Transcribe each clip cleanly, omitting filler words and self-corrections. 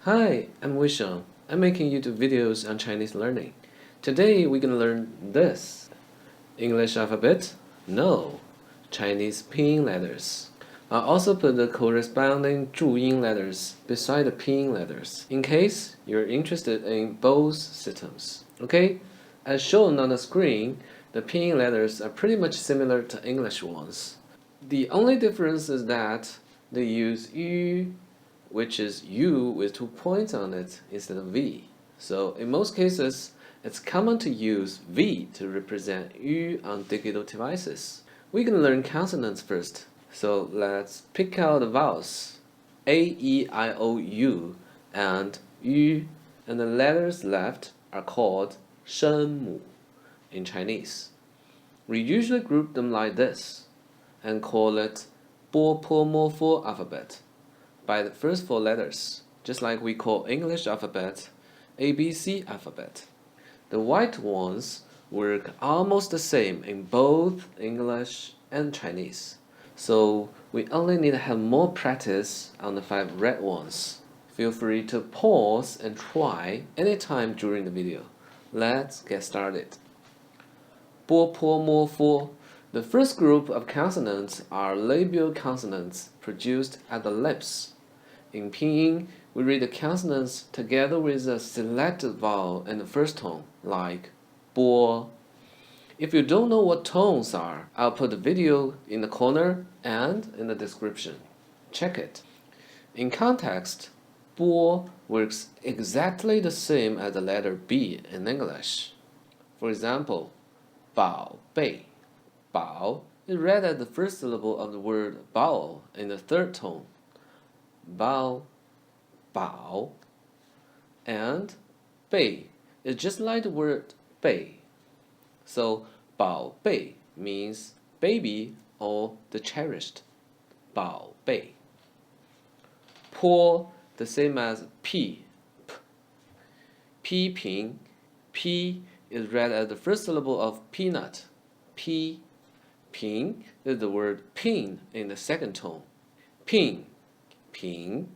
Hi, I'm Wisheng. I'm making YouTube videos on Chinese learning. Today we're gonna learn this. English alphabet? No. Chinese pinyin letters. I'll also put the corresponding 注音 letters beside the pinyin letters in case you're interested in both systems. Okay? As shown on the screen, the pinyin letters are pretty much similar to English ones. The only difference is that they use yu, which is U with 2 points on it instead of V. So in most cases, it's common to use V to represent U on digital devices. We can learn consonants first. So let's pick out the vowels. A, E, I, O, U, and U, and the letters left are called 声母 in Chinese. We usually group them like this and call it 波坡摸佛 alphabet by the first 4 letters, just like we call English alphabet ABC alphabet. The white ones work almost the same in both English and Chinese, so we only need to have more practice on the 5 red ones. Feel free to pause and try anytime during the video. Let's get started. 波坡摸佛. The first group of consonants are labial consonants produced at the lips. In pinyin, we read the consonants together with a selected vowel in the first tone, like 波. If you don't know what tones are, I'll put the video in the corner and in the description. Check it. In context, 波 works exactly the same as the letter B in English. For example, 宝贝. 宝 is read as the first syllable of the word 宝 in the third tone. 包, 宝, and 贝 is just like the word 贝. So 宝贝 means baby or the cherished. 宝贝. 坡 the same as p. P 平 P is read as the first syllable of peanut. P. 平 is the word pin in the second tone. Pin. 平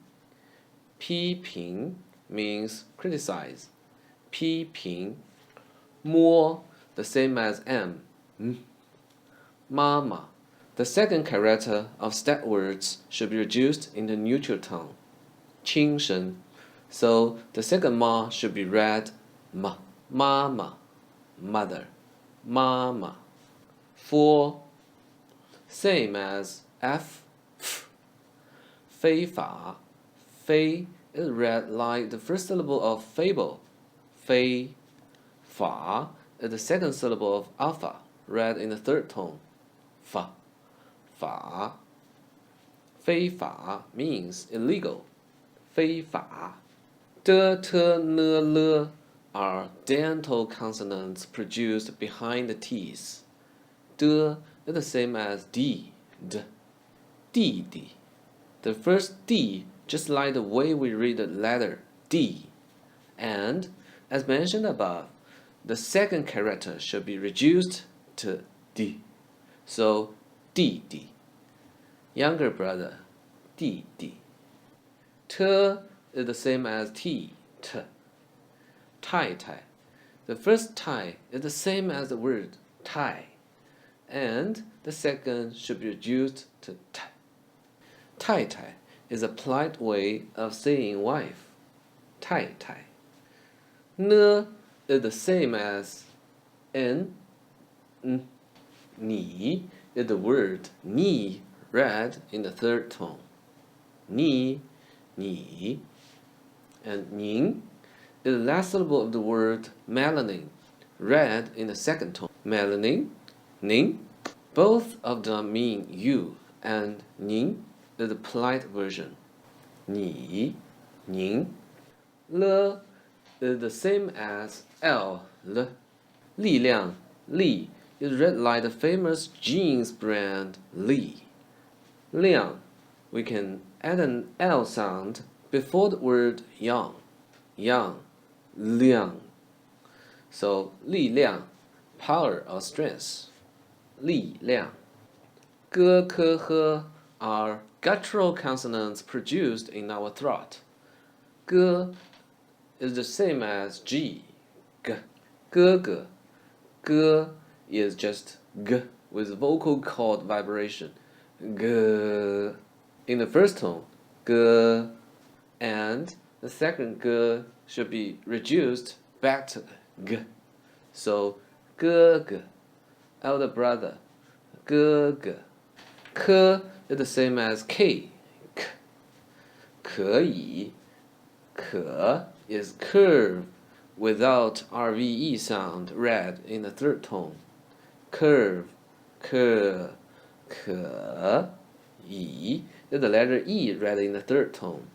批评 means criticize. 批评 摸 the same as M. Mama. The second character of step words should be reduced into neutral tone. 轻声. So the second ma should be read ma. Mama. Mother. Mama. 佛 same as F. 非法 Fei is read like the first syllable of fable. Fei. Fa is the second syllable of alpha, read in the third tone. Fa. Fa. 非法 means illegal. 非法. De, te, ne, le are dental consonants produced behind the teeth. De is the same as D. D. Di, di. The first D, just like the way we read the letter D. And, as mentioned above, the second character should be reduced to D. So, D, D. Younger brother, D, D. T is the same as T, T. Tai, Tai. The first Tai is the same as the word tie. And the second should be reduced to T. Tai Tai is a polite way of saying wife. Tai Tai. Ne is the same as n. Ni is the word ni read in the third tone. Ni, ni. And ning is the last syllable of the word melanin, read in the second tone. Melanin, ning. Both of them mean you, and ning is the polite version. Ni, ning. Le is the same as L, le. 力量, Li is read like the famous jeans brand Li. Liang, we can add an L sound before the word yang. Yang, liang. So 力量, power or strength. 力量. Ge, ke, he are guttural consonants produced in our throat. G is the same as G. G. 哥哥. G is just G with vocal cord vibration. G. In the first tone, G. And the second G should be reduced back to G. So, 哥哥, elder brother. 哥哥. K is the same as K. K. 可以. Ke is curve without RVE sound read in the third tone. Curve. Ke. Ke. Yi is the letter E read in the third tone.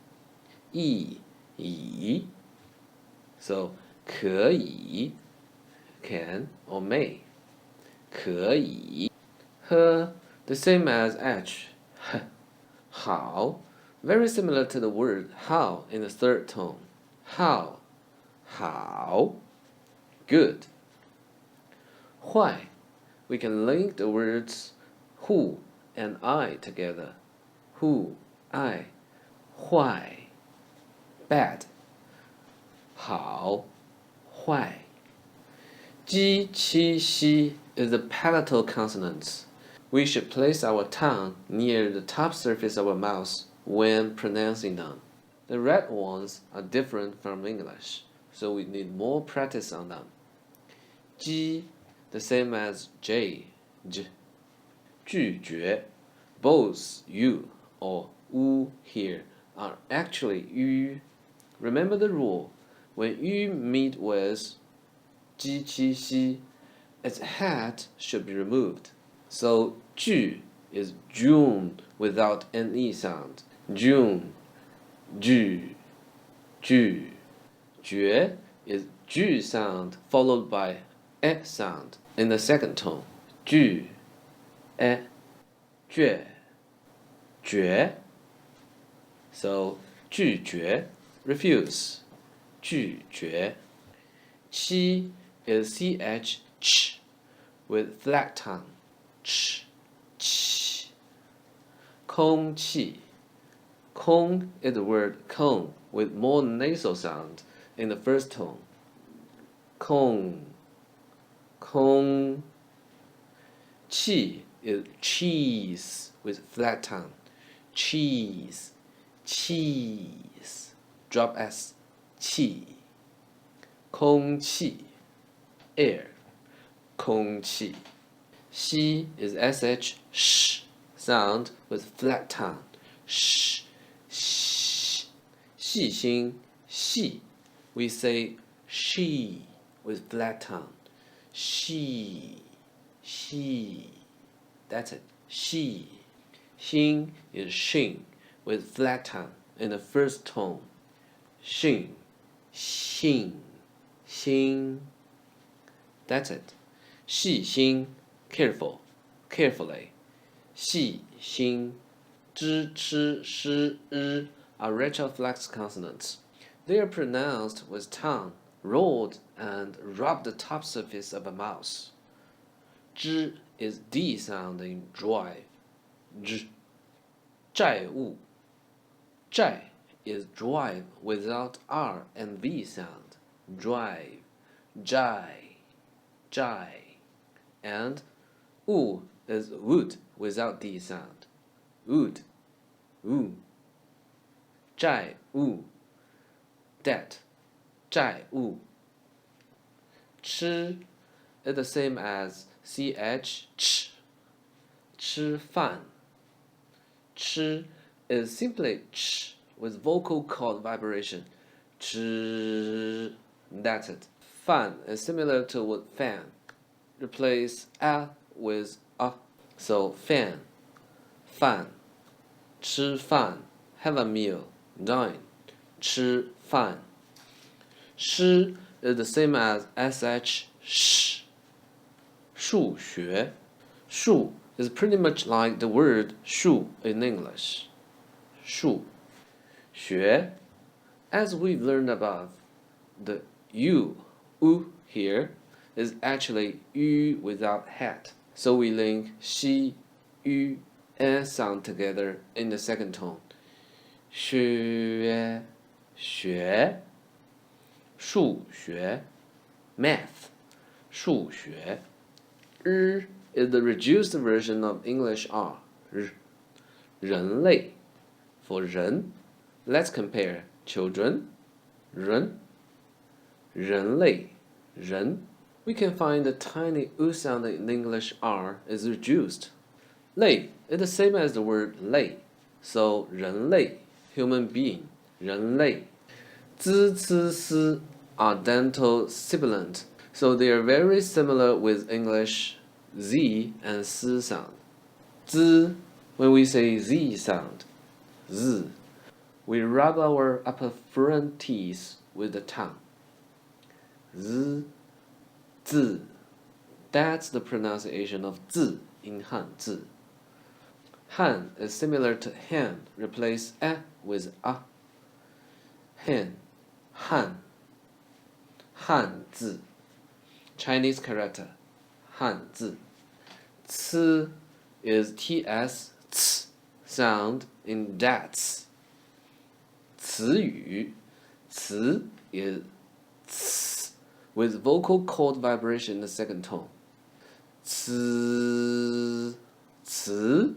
Yi. Yi. So, 可以 can or may. 可以 H, the same as H. H. 好 very similar to the word how in the third tone. How. How. Good. 坏 we can link the words who and I together. Who, I. 坏 bad. 好 坏 Ji, qi, xi is the palatal consonants. We should place our tongue near the top surface of our mouth when pronouncing them. The red ones are different from English, so we need more practice on them. Ji, the same as J, J. 拒绝 both you or u here are actually yu. Remember the rule, when you meet with ji, qi, xi, its hat should be removed. So 拒 is June without ne sound. June, ju, ju. 绝 is ju sound followed by e sound in the second tone. Ju, e, jue, jue. So 拒绝 refuse. 拒绝 Qi is ch, ch with flat tongue. Ch, ch. 空气 Kong is the word cone with more nasal sound in the first tone. Kong, kong. Qi is cheese with flat tongue. Cheese, cheese. Drop s, qi. 空气 air. 空气 Xi is sh, sh sound with flat tongue. Sh, sh. 细心 xi. We say she with flat tongue. She, she. That's it. She. Xin is shin with flat tongue in the first tone. Shin, xin, xin. That's it. 细心 careful, carefully. 细心 zhi, chi, shi, are retroflex consonants. They are pronounced with tongue rolled and rub the top surface of a mouth. Zhi is D sound in drive. Zh. 债务 Zhai is drive without R and V sound. Drive. Jai. Jai. And U is wood without D sound. Wood. U. Zhai U. Debt. Zhai U. Chi is the same as ch, ch. 吃饭 Chi is simply ch with vocal cord vibration. Chi. That's it. Fan is similar to with fan. Replace a with a. So fan, fan. 吃饭 have a meal, dine. 吃饭 Shi is the same as sh, sh. 数学 Shu is pretty much like the word shoe in English. Shu. 学 as we've learned above, the u here is actually yu without hat. So we link xi, yu, and sound together in the second tone. 学学数学 math 数学 is the reduced version of English R 人类 for 人 let's compare children 人人类人 we can find the tiny U sound in English R is reduced 类 is the same as the word 类 so 人类 human being 人类 z, c, s are dental sibilant, so they are very similar with English z and s sound. Z, when we say z sound, z, we rub our upper front teeth with the tongue. Z, z, that's the pronunciation of z in Hanzi. Han is similar to han, replace a with a. Han, Han, Hanzi, Chinese character, Hanzi. C is ts, ts sound in that's. 词语, 词 is ts with vocal cord vibration in the second tone. 词, 词,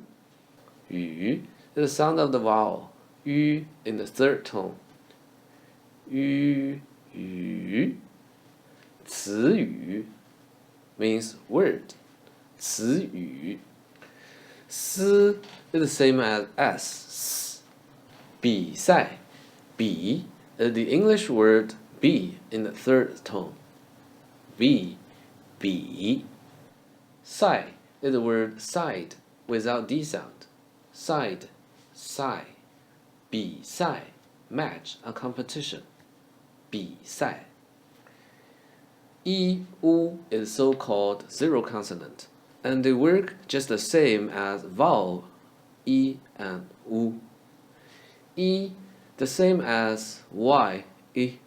语 is the sound of the vowel, yu in the third tone. 语语词语 means word 词语 s is the same as s 比赛 比 is the English word be in the third tone 比 比 赛 is the word side without d sound side 赛比赛 match a competition 比赛 E, U is so-called zero consonant, and they work just the same as vowel E and U. E, the same as Y, I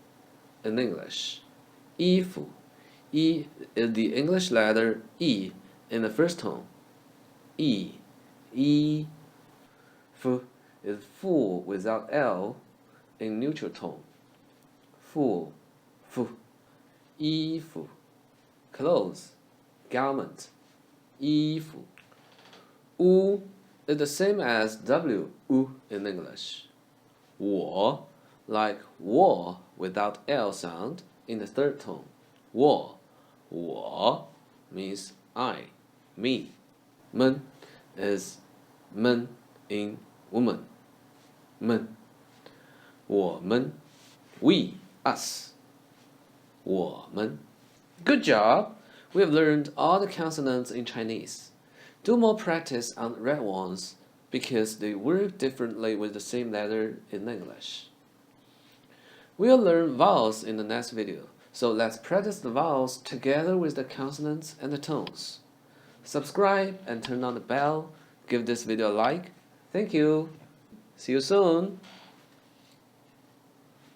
in English. Ifu, E is the English letter E in the first tone. E, E. F is full without L in neutral tone. Full, fu. 衣服 clothes, garment 衣服 U is the same as W, U in English. 我 like war without L sound in the third tone. 我 means I, me. 们 is men in woman. 们我们 we, us. 我们 Good job! We have learned all the consonants in Chinese. Do more practice on the red ones because they work differently with the same letter in English. We'll learn vowels in the next video, so let's practice the vowels together with the consonants and the tones. Subscribe and turn on the bell. Give this video a like. Thank you. See you soon.